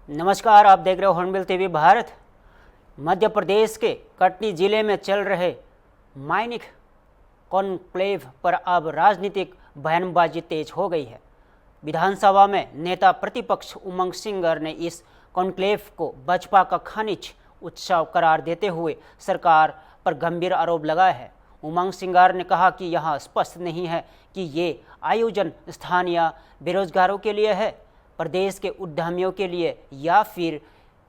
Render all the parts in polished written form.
नमस्कार, आप देख रहे हो हॉर्नबिल टीवी भारत। मध्य प्रदेश के कटनी जिले में चल रहे माइनिंग कॉन्क्लेव पर अब राजनीतिक बयानबाजी तेज हो गई है। विधानसभा में नेता प्रतिपक्ष उमंग सिंगर ने इस कॉन्क्लेव को बसपा का खनिज उत्सव करार देते हुए सरकार पर गंभीर आरोप लगाया है। उमंग सिंगर ने कहा कि यह स्पष्ट नहीं है कि ये आयोजन स्थानीय बेरोजगारों के लिए है, प्रदेश के उद्यमियों के लिए या फिर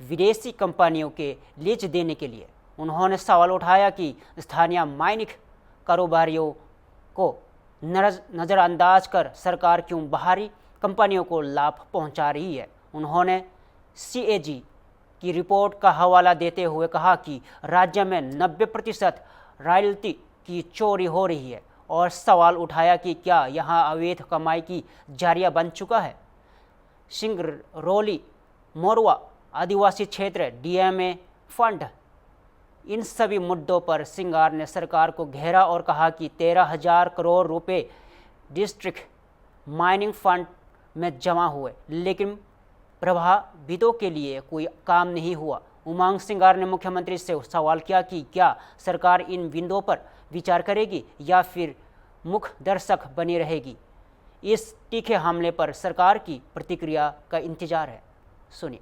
विदेशी कंपनियों के लीज देने के लिए। उन्होंने सवाल उठाया कि स्थानीय माइनिंग कारोबारियों को नज़रअंदाज कर सरकार क्यों बाहरी कंपनियों को लाभ पहुंचा रही है। उन्होंने सीएजी की रिपोर्ट का हवाला देते हुए कहा कि राज्य में 90% रॉयल्टी की चोरी हो रही है और सवाल उठाया कि क्या यहां अवैध कमाई की जरिया बन चुका है। सिंगरौली, मोरवा आदिवासी क्षेत्र, डीएमए फंड, इन सभी मुद्दों पर सिंगार ने सरकार को घेरा और कहा कि 13,000 करोड़ रुपए डिस्ट्रिक्ट माइनिंग फंड में जमा हुए, लेकिन प्रभावितों के लिए कोई काम नहीं हुआ। उमंग सिंगार ने मुख्यमंत्री से सवाल किया कि क्या सरकार इन बिंदुओं पर विचार करेगी या फिर मुख्य दर्शक बनी रहेगी। इस तीखे हमले पर सरकार की प्रतिक्रिया का इंतजार है। सुनिए।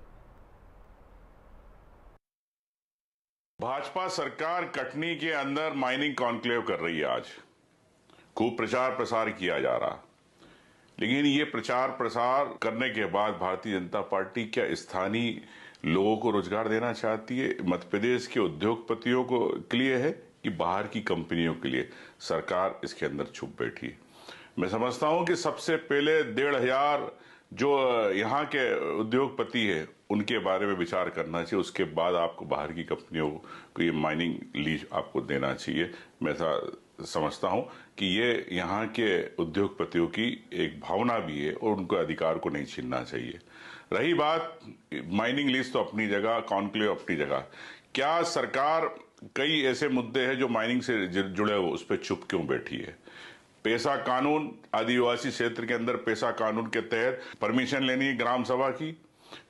भाजपा सरकार कटनी के अंदर माइनिंग कॉन्क्लेव कर रही है। आज खूब प्रचार प्रसार किया जा रहा, लेकिन ये प्रचार प्रसार करने के बाद भारतीय जनता पार्टी क्या स्थानीय लोगों को रोजगार देना चाहती है? मध्य प्रदेश के उद्योगपतियों को के लिए है कि बाहर की कंपनियों के लिए? सरकार इसके अंदर छुप बैठी है। मैं समझता हूं कि सबसे पहले 1,500 जो यहाँ के उद्योगपति है उनके बारे में विचार करना चाहिए। उसके बाद आपको बाहर की कंपनियों को ये माइनिंग लीज आपको देना चाहिए। मैं ऐसा समझता हूं कि ये यहाँ के उद्योगपतियों की एक भावना भी है और उनको अधिकार को नहीं छीनना चाहिए। रही बात माइनिंग लीज, तो अपनी जगह, कॉन्क्लेव अपनी जगह। क्या सरकार कई ऐसे मुद्दे हैं जो माइनिंग से जुड़े हुए, उस पर चुप क्यों बैठी है? पेशा कानून, आदिवासी क्षेत्र के अंदर पेशा कानून के तहत परमिशन लेनी है ग्राम सभा की।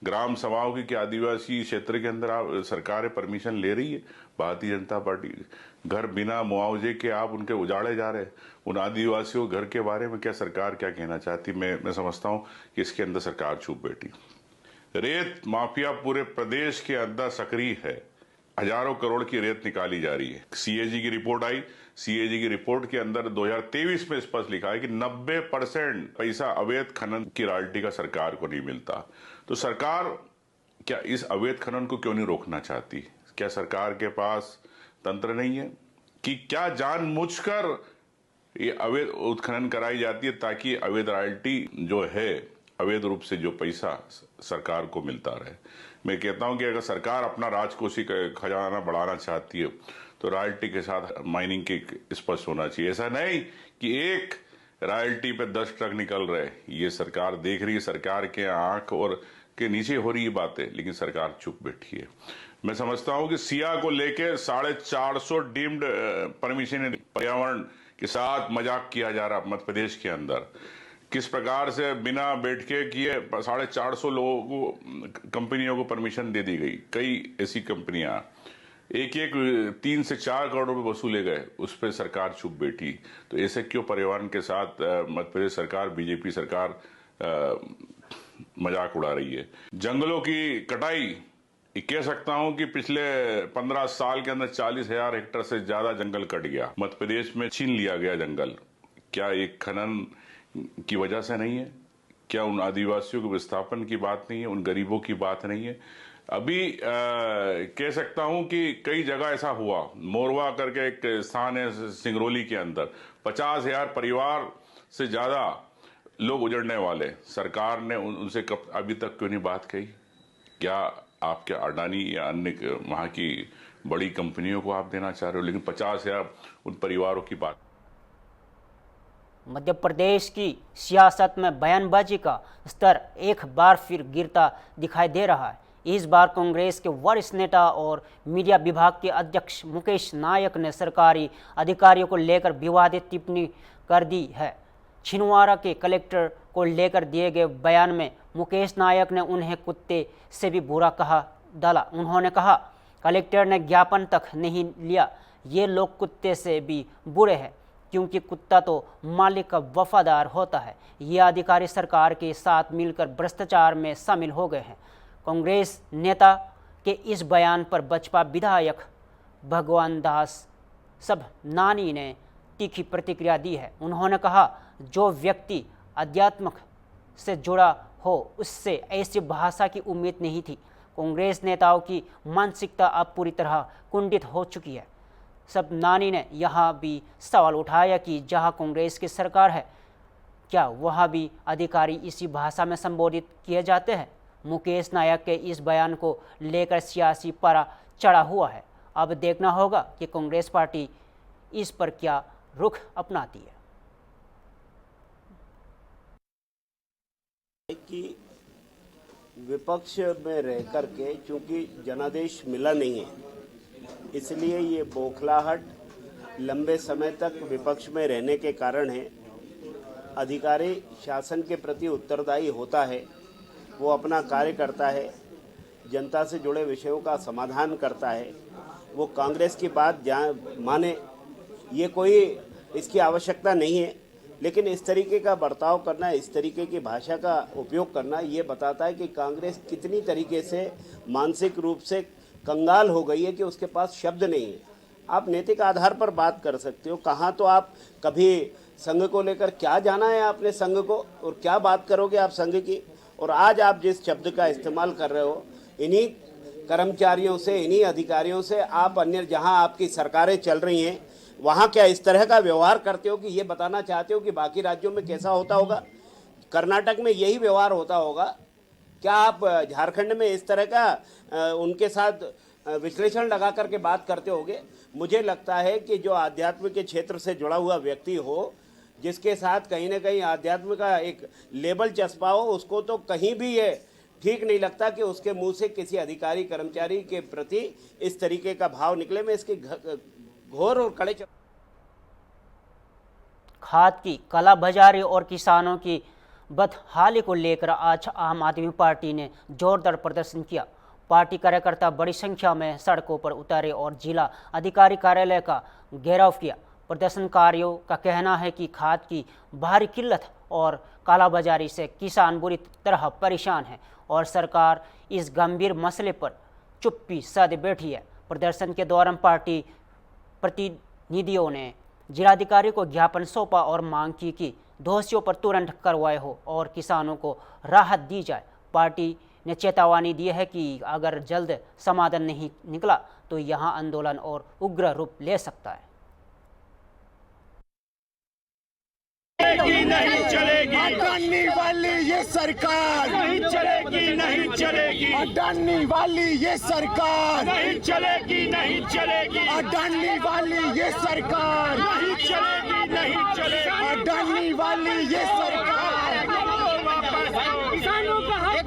ग्राम सभाओं की क्या आदिवासी क्षेत्र के अंदर सरकार परमिशन ले रही है? भारतीय जनता पार्टी घर बिना मुआवजे के आप उनके उजाड़े जा रहे हैं। उन आदिवासियों घर के बारे में क्या सरकार क्या कहना चाहती? मैं समझता हूं कि इसके अंदर सरकार चुप बैठी। रेत माफिया पूरे प्रदेश के अंदर सक्रिय है। हजारों करोड़ की रेत निकाली जा रही है। सीएजी की रिपोर्ट आई। सीएजी की रिपोर्ट के अंदर 2023 में स्पष्ट लिखा है कि 90% पैसा अवैध खनन की रॉयल्टी का सरकार को नहीं मिलता। तो सरकार क्या इस अवैध खनन को क्यों नहीं रोकना चाहती? क्या सरकार के पास तंत्र नहीं है कि क्या जानबूझकर ये अवैध उत्खनन कराई जाती है ताकि अवैध रॉयल्टी जो है, अवैध रूप से जो पैसा सरकार को मिलता रहे? मैं कहता हूं कि अगर सरकार अपना राजकोषीय खजाना बढ़ाना चाहती है तो रॉयल्टी के साथ माइनिंग के स्पष्ट होना चाहिए। ऐसा नहीं कि एक रॉयल्टी पे 10 ट्रक निकल रहे। ये सरकार देख रही है, सरकार के आंख और के नीचे हो रही बातें, लेकिन सरकार चुप बैठी है। मैं समझता हूं कि सिया को लेके 450 डीम्ड परमिशन पर्यावरण के साथ मजाक किया जा रहा मध्य प्रदेश के अंदर। किस प्रकार से बिना बैठके किए 450 लोगों को, कंपनियों को परमिशन दे दी गई। कई ऐसी कंपनियां एक 3 से 4 करोड़ रुपए वसूले गए, उस पर सरकार चुप बैठी। तो ऐसे क्यों पर्यावरण के साथ मध्य प्रदेश सरकार, बीजेपी सरकार मजाक उड़ा रही है? जंगलों की कटाई, कह सकता हूं कि पिछले 15 साल के अंदर 40,000 हेक्टेयर से ज्यादा जंगल कट गया। मध्य प्रदेश में छीन लिया गया जंगल। क्या एक खनन की वजह से नहीं है? क्या उन आदिवासियों के विस्थापन की बात नहीं है? उन गरीबों की बात नहीं है? अभी कह सकता हूं कि कई जगह ऐसा हुआ। मोरवा करके एक स्थान है सिंगरौली के अंदर, 50,000 परिवार से ज्यादा लोग उजड़ने वाले। सरकार ने उनसे कब अभी तक क्यों नहीं बात कही? क्या आप क्या अडानी या अन्य वहां की बड़ी कंपनियों को आप देना चाह रहे हो, लेकिन 50,000 उन परिवारों की बात? मध्य प्रदेश की सियासत में बयानबाजी का स्तर एक बार फिर गिरता दिखाई दे रहा है। इस बार कांग्रेस के वरिष्ठ नेता और मीडिया विभाग के अध्यक्ष मुकेश नायक ने सरकारी अधिकारियों को लेकर विवादित टिप्पणी कर दी है। छिंदवाड़ा के कलेक्टर को लेकर दिए गए बयान में मुकेश नायक ने उन्हें कुत्ते से भी बुरा कहा डाला। उन्होंने कहा, कलेक्टर ने ज्ञापन तक नहीं लिया, ये लोग कुत्ते से भी बुरे हैं, क्योंकि कुत्ता तो मालिक का वफादार होता है। ये अधिकारी सरकार के साथ मिलकर भ्रष्टाचार में शामिल हो गए हैं। कांग्रेस नेता के इस बयान पर बसपा विधायक भगवान दास सब नानी ने तीखी प्रतिक्रिया दी है। उन्होंने कहा, जो व्यक्ति अध्यात्म से जुड़ा हो उससे ऐसी भाषा की उम्मीद नहीं थी। कांग्रेस नेताओं की मानसिकता अब पूरी तरह कुंठित हो चुकी है। सब नानी ने यहाँ भी सवाल उठाया कि जहाँ कांग्रेस की सरकार है, क्या वहाँ भी अधिकारी इसी भाषा में संबोधित किए जाते हैं? मुकेश नायक के इस बयान को लेकर सियासी पारा चढ़ा हुआ है। अब देखना होगा कि कांग्रेस पार्टी इस पर क्या रुख अपनाती है। कि विपक्ष में रह करके चूंकि जनादेश मिला नहीं है, इसलिए ये बौखलाहट लंबे समय तक विपक्ष में रहने के कारण है। अधिकारी शासन के प्रति उत्तरदायी होता है, वो अपना कार्य करता है, जनता से जुड़े विषयों का समाधान करता है, वो कांग्रेस की बात माने, ये कोई इसकी आवश्यकता नहीं है। लेकिन इस तरीके का बर्ताव करना, इस तरीके की भाषा का उपयोग करना, ये बताता है कि कांग्रेस कितनी तरीके से मानसिक रूप से कंगाल हो गई है कि उसके पास शब्द नहीं है। आप नैतिक आधार पर बात कर सकते हो, कहाँ तो आप कभी संघ को लेकर क्या जाना है आपने संघ को, और क्या बात करोगे आप संघ की। और आज आप जिस शब्द का इस्तेमाल कर रहे हो, इन्हीं कर्मचारियों से, इन्हीं अधिकारियों से आप अन्य जहाँ आपकी सरकारें चल रही हैं वहाँ क्या इस तरह का व्यवहार करते हो कि ये बताना चाहते हो कि बाकी राज्यों में कैसा होता होगा? कर्नाटक में यही व्यवहार होता होगा क्या? आप झारखंड में इस तरह का उनके साथ विश्लेषण लगा करके बात करते होगे? मुझे लगता है कि जो आध्यात्म के क्षेत्र से जुड़ा हुआ व्यक्ति हो, जिसके साथ कहीं ना कहीं आध्यात्म का एक लेबल चस्पा हो, उसको तो कहीं भी ये ठीक नहीं लगता कि उसके मुंह से किसी अधिकारी कर्मचारी के प्रति इस तरीके का भाव निकले। मैं इसके घोर और कड़े खाद की कालाबाजारी और किसानों की बदहाली को लेकर आज आम आदमी पार्टी ने जोरदार प्रदर्शन किया। पार्टी कार्यकर्ता बड़ी संख्या में सड़कों पर उतरे और जिला अधिकारी कार्यालय का घेराव किया। प्रदर्शनकारियों का कहना है कि खाद की भारी किल्लत और कालाबाजारी से किसान बुरी तरह परेशान है और सरकार इस गंभीर मसले पर चुप्पी साधे बैठी है। प्रदर्शन के दौरान पार्टी प्रतिनिधियों ने जिलाधिकारी को ज्ञापन सौंपा और मांग की कि दोषियों पर तुरंत कार्रवाई हो और किसानों को राहत दी जाए। पार्टी ने चेतावनी दी है कि अगर जल्द समाधान नहीं निकला तो यहां आंदोलन और उग्र रूप ले सकता है। नहीं चलेगी अडानी वाली ये सरकार, नहीं चलेगी, नहीं चलेगी अडानी वाली ये सरकार, नहीं चलेगी, नहीं चलेगी अडानी वाली ये सरकार, नहीं चलेगी, नहीं चलेगी अडानी वाली ये सरकार। किसानों का हक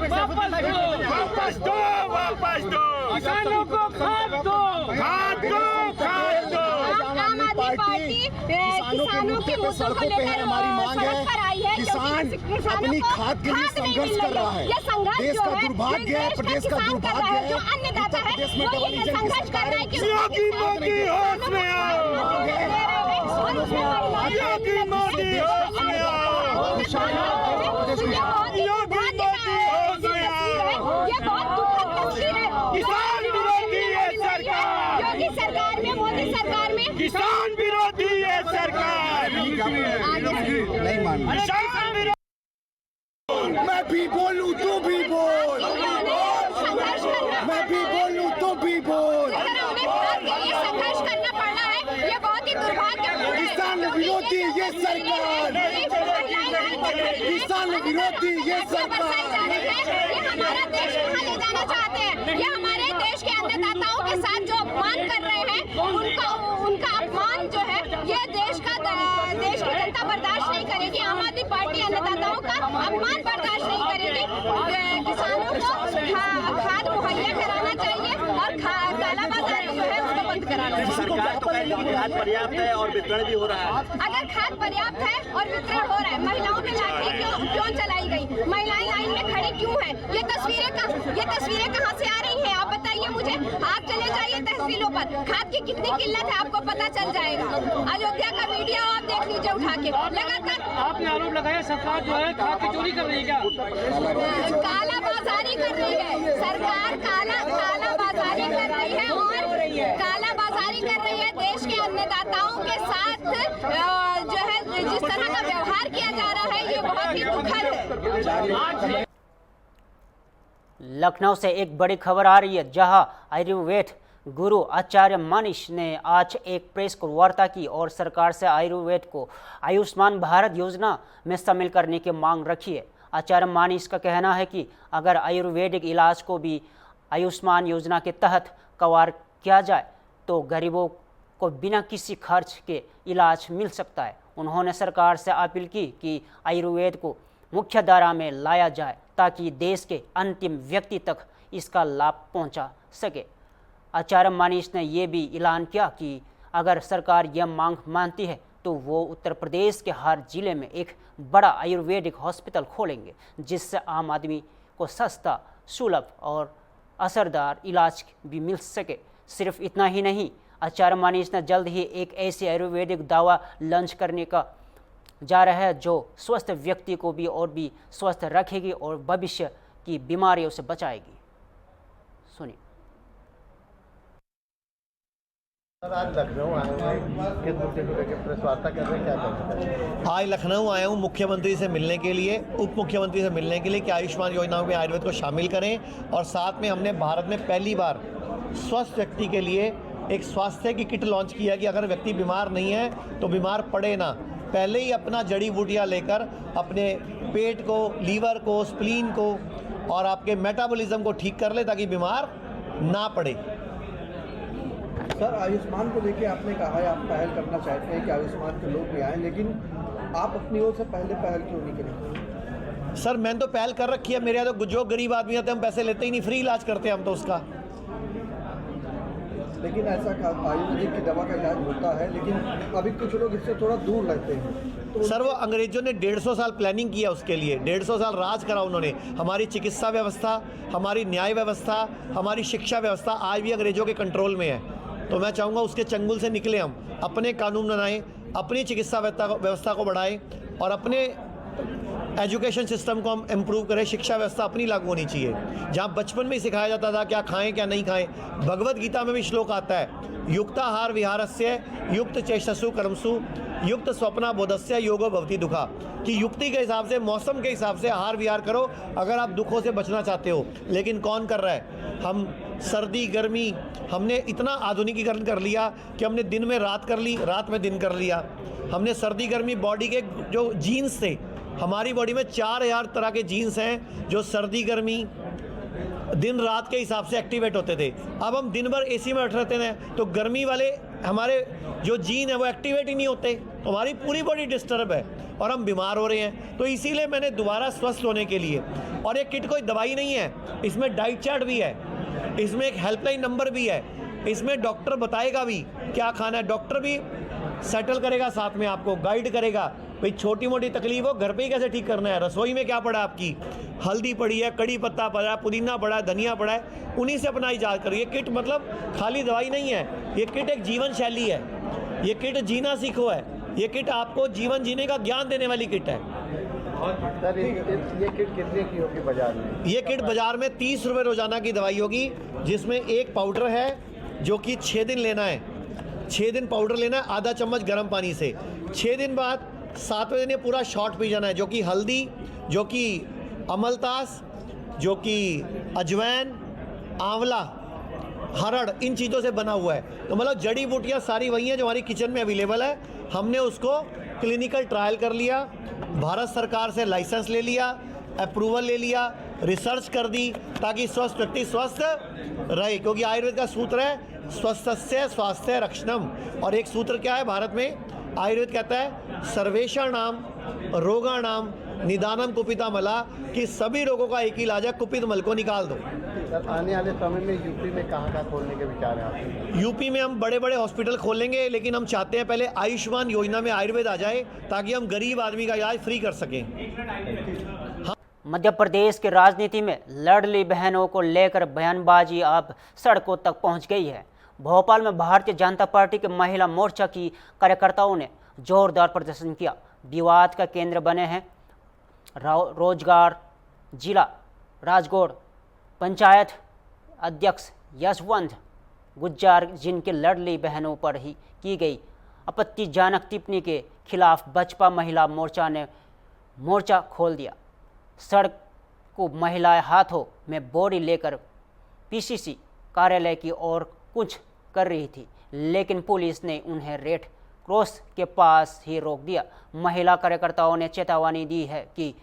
वापस दो, वापस दो, किसानों को खाद दो, खाद दो, खाद दो। आम आदमी पार्टी किसानों के मुद्दों को लेकर हमारी मांग है, किसान अपनी खाद के लिए संघर्ष कर रहा है। देश का दुर्भाग्य है, प्रदेश का दुर्भाग्य है, जो अन्नदाता है प्रदेश में डबल इंजन की सरकार है। योगी मोदी होश में आओ, योगी मोदी होश में आओ, योगी मोदी होश में आओ। ये बहुत दुखद तस्वीर है। किसान विरोधी है सरकार, योगी सरकार में, मोदी सरकार में किसान विरोधी है सरकार, नहीं मान। किसान विरोधी। मैं भी बोलूं तू भी बोल, मैं भी बोलूं तू भी बोल। संघर्ष करना पड़ना है, ये बहुत ही दुर्भाग्यपूर्ण है। किसान विरोधी ये सरकार, किसान विरोधी ये सरकार। ये हमारा देश कहाँ ले जाना चाहते हैं? ये हमारे देश के अन्नदाताओं के साथ जो अपमान कर रहे हैं, उनका अपमान जो है ये देश की जनता बर्दाश्त नहीं करेगी। आम आदमी पार्टी अन्नदाताओं का अपमान बर्दाश्त नहीं करेगी। किसानों को खाद मुहैया कराना चाहिए और काला बाजारी जो है उसको बंद कराना सरकार तो कह रही है खाद पर्याप्त है और वितरण भी हो रहा है। अगर खाद पर्याप्त है और वितरण हो रहा है, महिलाओं पे लाठी क्यों चलाई गई? महिलाएं लाइन में खड़ी क्यों हैं? ये तस्वीरें कहाँ से आ रही हैं? आप बताइए मुझे। आप चले जाइए तहसीलों पर, खाद की कितनी किल्लत है आपको पता चल जाएगा। अयोध्या का वीडियो आप देख लीजिए उठा के। लगातार आपने आरोप लगाया सरकार जो है खाद की चोरी कर रही है, क्या काला बाजारी कर रही है? सरकार काला बाजारी कर रही है और काला बाजारी कर रही है। देश के अन्नदाताओं के साथ जो है जिस तरह का व्यवहार किया जा रहा है, ये बहुत ही दुखद है। लखनऊ से एक बड़ी खबर आ रही है, जहां आयुर्वेद गुरु आचार्य मानिश ने आज एक प्रेस वार्ता की और सरकार से आयुर्वेद को आयुष्मान भारत योजना में शामिल करने की मांग रखी है। आचार्य मानिश का कहना है कि अगर आयुर्वेदिक इलाज को भी आयुष्मान योजना के तहत कवर किया जाए तो गरीबों को बिना किसी खर्च के इलाज मिल सकता है। उन्होंने सरकार से अपील की कि आयुर्वेद को मुख्य धारा में लाया जाए ताकि देश के अंतिम व्यक्ति तक इसका लाभ पहुंचा सके। आचार्य मानिश ने यह भी ऐलान किया कि अगर सरकार यह मांग मानती है तो वो उत्तर प्रदेश के हर जिले में एक बड़ा आयुर्वेदिक हॉस्पिटल खोलेंगे, जिससे आम आदमी को सस्ता, सुलभ और असरदार इलाज भी मिल सके। सिर्फ इतना ही नहीं, आचार्य मानिश ने जल्द ही एक ऐसी आयुर्वेदिक दवा लॉन्च करने का जा रहा है जो स्वस्थ व्यक्ति को भी और भी स्वस्थ रखेगी और भविष्य की बीमारियों से बचाएगी। सुनिए। आज लखनऊ आए हैं, किस मुद्दे को लेकर प्रेस वार्ता कर रहे हैं, क्या करें? आज लखनऊ आया हूँ मुख्यमंत्री से मिलने के लिए, उप मुख्यमंत्री से मिलने के लिए कि आयुष्मान योजनाओं में आयुर्वेद को शामिल करें। और साथ में हमने भारत में पहली बार स्वस्थ व्यक्ति के लिए एक स्वास्थ्य की किट लॉन्च किया कि अगर व्यक्ति बीमार नहीं है तो बीमार पड़े ना, पहले ही अपना जड़ी बूटियाँ लेकर अपने पेट को, लीवर को, स्प्लीन को और आपके मेटाबॉलिज्म को ठीक कर ले ताकि बीमार ना पड़े। सर, आयुष्मान को लेके आपने कहा है आप पहल करना चाहते हैं कि आयुष्मान के लोग भी आएँ, लेकिन आप अपनी ओर से पहले पहल क्यों नहीं करें? सर, मैंने तो पहल कर रखी है। मेरे यहाँ तो जो गरीब आदमी आते हैं हम पैसे लेते ही नहीं, फ्री इलाज करते हैं हम तो उसका। लेकिन ऐसा आयुर्वेदिक की दवा का इलाज होता है, लेकिन अभी कुछ लोग इससे थोड़ा दूर रहते हैं। तो सर, वो अंग्रेजों ने 150 साल प्लानिंग किया उसके लिए, 150 साल राज करा उन्होंने। हमारी चिकित्सा व्यवस्था, हमारी न्याय व्यवस्था, हमारी शिक्षा व्यवस्था आज भी अंग्रेजों के कंट्रोल में है। तो मैं चाहूँगा उसके चंगुल से निकले, हम अपने कानून बनाएं, अपनी चिकित्सा व्यवस्था को बढ़ाएं और अपने एजुकेशन सिस्टम को हम इम्प्रूव करें। शिक्षा व्यवस्था अपनी लागू होनी चाहिए, जहाँ बचपन में ही सिखाया जाता था क्या खाएं क्या नहीं खाएं। भगवत गीता में भी श्लोक आता है, युक्ताहार विहारस्य युक्त चेष्टसु कर्मसु युक्त स्वप्ना बोधस्य योगो भवति दुखा, कि युक्ति के हिसाब से, मौसम के हिसाब से आहार विहार करो अगर आप दुखों से बचना चाहते हो। लेकिन कौन कर रहा है? हम सर्दी गर्मी, हमने इतना आधुनिकीकरण कर लिया कि हमने दिन में रात कर ली, रात में दिन कर लिया। हमने सर्दी गर्मी, बॉडी के जो जीन्स थे, हमारी बॉडी में 4000 तरह के जीन्स हैं जो सर्दी गर्मी दिन रात के हिसाब से एक्टिवेट होते थे। अब हम दिन भर एसी में बैठे रहते हैं तो गर्मी वाले हमारे जो जीन है वो एक्टिवेट ही नहीं होते, तो हमारी पूरी बॉडी डिस्टर्ब है और हम बीमार हो रहे हैं। तो इसीलिए मैंने दोबारा स्वस्थ होने के लिए, और ये किट कोई दवाई नहीं है, इसमें डाइट चार्ट भी है, इसमें एक हेल्पलाइन नंबर भी है, इसमें डॉक्टर बताएगा भी क्या खाना है, डॉक्टर भी सेटल करेगा, साथ में आपको गाइड करेगा। भाई छोटी मोटी तकलीफ हो घर पे ही कैसे ठीक करना है, रसोई में क्या पड़ा आपकी, हल्दी पड़ी है, कड़ी पत्ता पड़ा है, पुदीना पड़ा है, धनिया पड़ा है, उन्हीं से अपना इजाज करो। ये किट मतलब खाली दवाई नहीं है, ये किट एक जीवन शैली है, ये किट जीना सीखो है, ये किट आपको जीवन जीने का ज्ञान देने वाली किट है। सर, ये किट कितने की होगी बाजार में? ये किट बाजार में 30 रुपये रोजाना की दवाई होगी, जिसमें एक पाउडर है जो कि 6 दिन लेना है, 6 दिन पाउडर लेना है, आधा चम्मच गर्म पानी से। 6 दिन बाद 7वें दिन ये पूरा शॉट पी जाना है, जो कि हल्दी, जो कि अमलतास, जो कि अजवैन, आंवला, हरड़, इन चीज़ों से बना हुआ है। तो मतलब जड़ी बूटियाँ सारी वही हैं जो हमारी किचन में अवेलेबल है। हमने उसको क्लिनिकल ट्रायल कर लिया, भारत सरकार से लाइसेंस ले लिया, अप्रूवल ले लिया, रिसर्च कर दी, ताकि स्वस्थ व्यक्ति स्वस्थ रहे। क्योंकि आयुर्वेद का सूत्र है स्वस्थस्य स्वास्थ्य रक्षणम, और एक सूत्र क्या है भारत में, आयुर्वेद कहता है सर्वेषाणाम रोगाणाम निदानम कुपिता मला, कि सभी रोगों का एक ही इलाज है, कुपित मल को निकाल दो। सर आने वाले समय में यूपी में कहाँ खोलने के विचार है आपके? यूपी में हम बड़े बड़े हॉस्पिटल खोलेंगे, लेकिन हम चाहते हैं पहले आयुष्मान योजना में आयुर्वेद आ जाए ताकि हम गरीब आदमी का इलाज फ्री कर सकें। मध्य प्रदेश की राजनीति में लाडली बहनों को लेकर बयानबाजी अब सड़कों तक पहुंच गई है। भोपाल में भारतीय जनता पार्टी के महिला मोर्चा की कार्यकर्ताओं ने जोरदार प्रदर्शन किया। विवाद का केंद्र बने हैं रोजगार जिला राजगढ़ पंचायत अध्यक्ष यशवंत गुज्जार, जिनके लाडली बहनों पर ही की गई आपत्तिजनक टिप्पणी के खिलाफ बसपा महिला मोर्चा ने मोर्चा खोल दिया। सड़क को महिलाएं हाथों में बोरी लेकर पीसीसी कार्यालय की ओर कुछ कर रही थी, लेकिन पुलिस ने उन्हें रेड क्रॉस के पास ही रोक दिया। महिला कार्यकर्ताओं ने चेतावनी दी है कि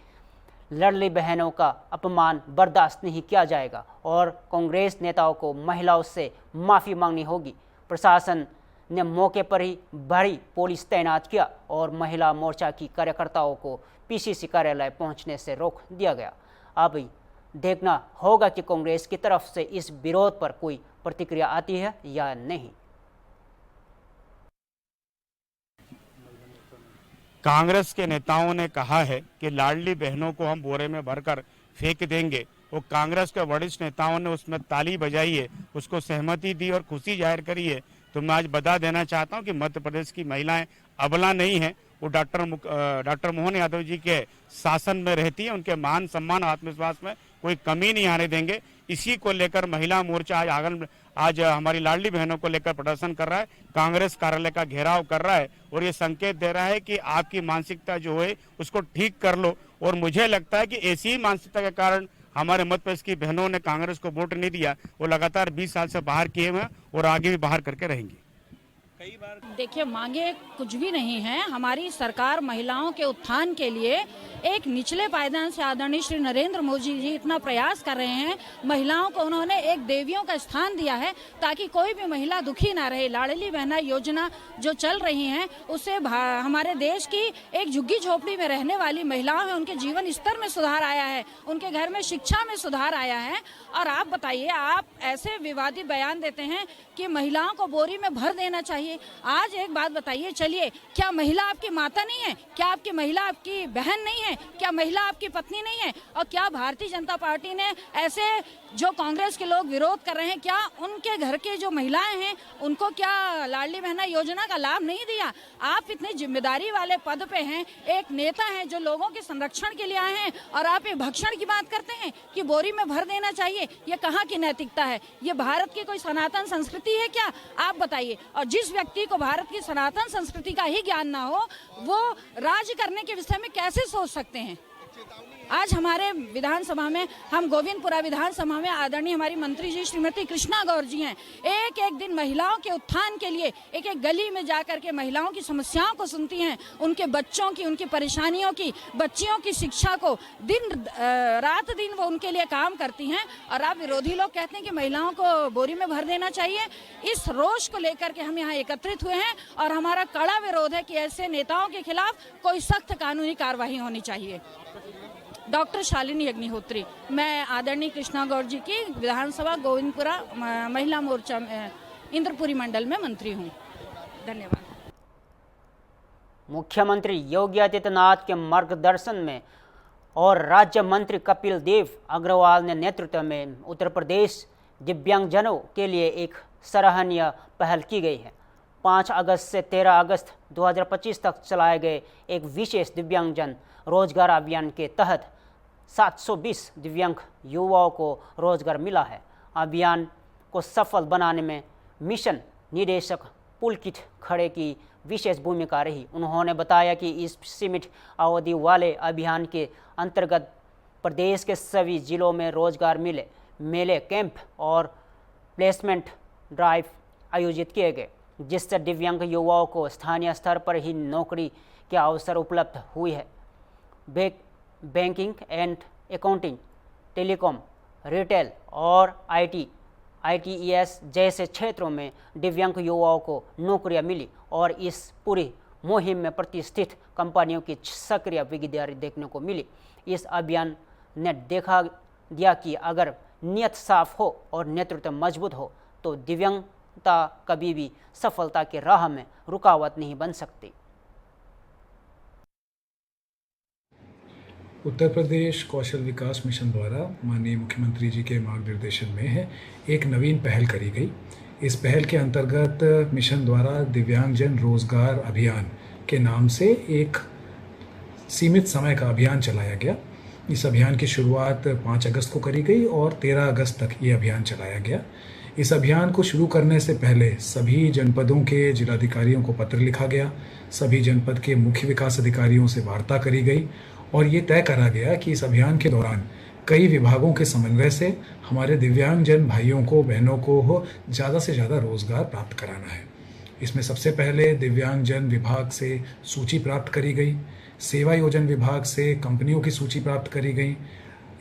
लाडली बहनों का अपमान बर्दाश्त नहीं किया जाएगा और कांग्रेस नेताओं को महिलाओं से माफ़ी मांगनी होगी। प्रशासन ने मौके पर ही भारी पुलिस तैनात किया और महिला मोर्चा की कार्यकर्ताओं को पीसीसी कार्यालय पहुंचने से रोक दिया गया। अब देखना होगा कि कांग्रेस की तरफ से इस विरोध पर कोई प्रतिक्रिया आती है या नहीं। कांग्रेस के नेताओं ने कहा है कि लाडली बहनों को हम बोरे में भरकर फेंक देंगे। वो कांग्रेस के वरिष्ठ नेताओं ने उसमें ताली बजाई है, उसको सहमति दी और खुशी जाहिर करी है। तो मैं आज बता देना चाहता हूं कि मध्य प्रदेश की महिलाएं अबला नहीं है। वो डॉक्टर मोहन यादव जी के शासन में रहती है। उनके मान सम्मान आत्मविश्वास में कोई कमी नहीं आने देंगे। इसी को लेकर महिला मोर्चा आज हमारी लाडली बहनों को लेकर प्रदर्शन कर रहा है, कांग्रेस कार्यालय का घेराव कर रहा है और ये संकेत दे रहा है कि आपकी मानसिकता जो है उसको ठीक कर लो। और मुझे लगता है कि ऐसी ही मानसिकता के कारण हमारे मध्य प्रदेश की बहनों ने कांग्रेस को वोट नहीं दिया। वो लगातार 20 साल से बाहर किए हुए और आगे भी बाहर करके रहेंगे। कई बार देखिए, मांगे कुछ भी नहीं है। हमारी सरकार महिलाओं के उत्थान के लिए एक निचले पायदान से आदरणीय श्री नरेंद्र मोदी जी इतना प्रयास कर रहे हैं। महिलाओं को उन्होंने एक देवियों का स्थान दिया है ताकि कोई भी महिला दुखी ना रहे। लाडली बहना योजना जो चल रही है उससे हमारे देश की एक झुग्गी झोपड़ी में रहने वाली महिलाओं है, उनके जीवन स्तर में सुधार आया है, उनके घर में शिक्षा में सुधार आया है। और आप बताइए, आप ऐसे विवादित बयान देते हैं कि महिलाओं को बोरी में भर देना चाहिए। आज एक बात बताइए, चलिए, क्या महिला आपकी माता नहीं है? क्या आपकी महिला आपकी बहन नहीं है? क्या महिला आपकी पत्नी नहीं है? और क्या भारतीय जनता पार्टी ने ऐसे जो कांग्रेस के लोग विरोध कर रहे हैं, क्या उनके घर के जो महिलाएं हैं उनको क्या लाडली बहना योजना का लाभ नहीं दिया? आप इतने जिम्मेदारी वाले पद पे हैं, एक नेता हैं जो लोगों के संरक्षण के लिए आए हैं, और आप ये भक्षण की बात करते हैं कि बोरी में भर देना चाहिए। ये कहाँ की नैतिकता है? ये भारत की कोई सनातन संस्कृति है क्या? आप बताइए। और जिस व्यक्ति को भारत की सनातन संस्कृति का ही ज्ञान ना हो, वो राज्य करने के विषय में कैसे सोच सकते हैं? आज हमारे विधानसभा में, हम गोविंदपुरा विधानसभा में आदरणीय हमारी मंत्री जी श्रीमती कृष्णा गौर जी हैं, एक एक दिन महिलाओं के उत्थान के लिए एक एक गली में जाकर के महिलाओं की समस्याओं को सुनती हैं, उनके बच्चों की, उनकी परेशानियों की, बच्चियों की शिक्षा को रात दिन वो उनके लिए काम करती हैं। और आप विरोधी लोग कहते हैं कि महिलाओं को बोरी में भर देना चाहिए। इस रोष को लेकर के हम यहाँ एकत्रित हुए हैं और हमारा कड़ा विरोध है कि ऐसे नेताओं के खिलाफ कोई सख्त कानूनी कार्रवाई होनी चाहिए। डॉक्टर शालिनी अग्निहोत्री, मैं आदरणीय कृष्णा गौर जी की विधानसभा गोविंदपुरा महिला मोर्चा इंद्रपुरी मंडल में मंत्री हूँ। धन्यवाद। मुख्यमंत्री योगी आदित्यनाथ के मार्गदर्शन में और राज्य मंत्री कपिल देव अग्रवाल ने नेतृत्व में उत्तर प्रदेश दिव्यांगजनों के लिए एक सराहनीय पहल की गई है। 5 अगस्त से 13 अगस्त 2025 तक चलाए गए एक विशेष दिव्यांगजन रोजगार अभियान के तहत 720 दिव्यांग युवाओं को रोजगार मिला है। अभियान को सफल बनाने में मिशन निदेशक पुलकित खड़े की विशेष भूमिका रही। उन्होंने बताया कि इस सीमित अवधि वाले अभियान के अंतर्गत प्रदेश के सभी जिलों में रोजगार मेले कैंप और प्लेसमेंट ड्राइव आयोजित किए गए, जिससे दिव्यांग युवाओं को स्थानीय स्तर पर ही नौकरी के अवसर उपलब्ध हुई है। Banking and accounting, telecom, retail और ITES जैसे क्षेत्रों में दिव्यांग युवाओं को नौकरियां मिली और इस पूरी मुहिम में प्रतिष्ठित कंपनियों की सक्रिय भागीदारी देखने को मिली। इस अभियान ने देखा दिया कि अगर नीयत साफ हो और नेतृत्व मजबूत हो तो दिव्यांगता कभी भी सफलता की राह में रुकावट नहीं बन सकती। उत्तर प्रदेश कौशल विकास मिशन द्वारा माननीय मुख्यमंत्री जी के मार्गदर्शन में है एक नवीन पहल करी गई। इस पहल के अंतर्गत मिशन द्वारा दिव्यांगजन रोजगार अभियान के नाम से एक सीमित समय का अभियान चलाया गया। इस अभियान की शुरुआत 5 अगस्त को करी गई और 13 अगस्त तक ये अभियान चलाया गया। इस अभियान को शुरू करने से पहले सभी जनपदों के जिलाधिकारियों को पत्र लिखा गया, सभी जनपद के मुख्य विकास अधिकारियों से वार्ता करी गई और ये तय करा गया कि इस अभियान के दौरान कई विभागों के समन्वय से हमारे दिव्यांगजन भाइयों को बहनों को ज़्यादा से ज़्यादा रोजगार प्राप्त कराना है। इसमें सबसे पहले दिव्यांगजन विभाग से सूची प्राप्त करी गई, सेवा योजन विभाग से कंपनियों की सूची प्राप्त करी गई,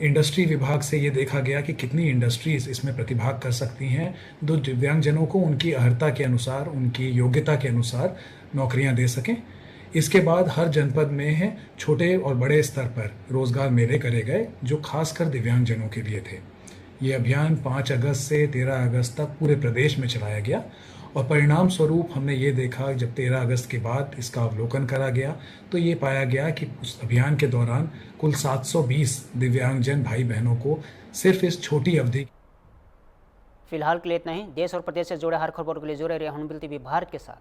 इंडस्ट्री विभाग से ये देखा गया कि कितनी इंडस्ट्रीज इसमें प्रतिभाग कर सकती हैं, जो दिव्यांगजनों को उनकी अर्हता के अनुसार, उनकी योग्यता के अनुसार नौकरियां दे सकें। इसके बाद हर जनपद में छोटे और बड़े स्तर पर रोजगार मेले करे गए जो खासकर दिव्यांगजनों के लिए थे। ये अभियान 5 अगस्त से 13 अगस्त तक पूरे प्रदेश में चलाया गया और परिणाम स्वरूप हमने ये देखा, जब 13 अगस्त के बाद इसका अवलोकन करा गया तो ये पाया गया कि उस अभियान के दौरान कुल 720 दिव्यांगजन भाई बहनों को सिर्फ इस छोटी अवधि। फिलहाल के लिए इतना ही। देश और प्रदेश से जुड़े हर खबर के लिए जुड़े रहिए हॉर्नबिल टीवी भारत के साथ।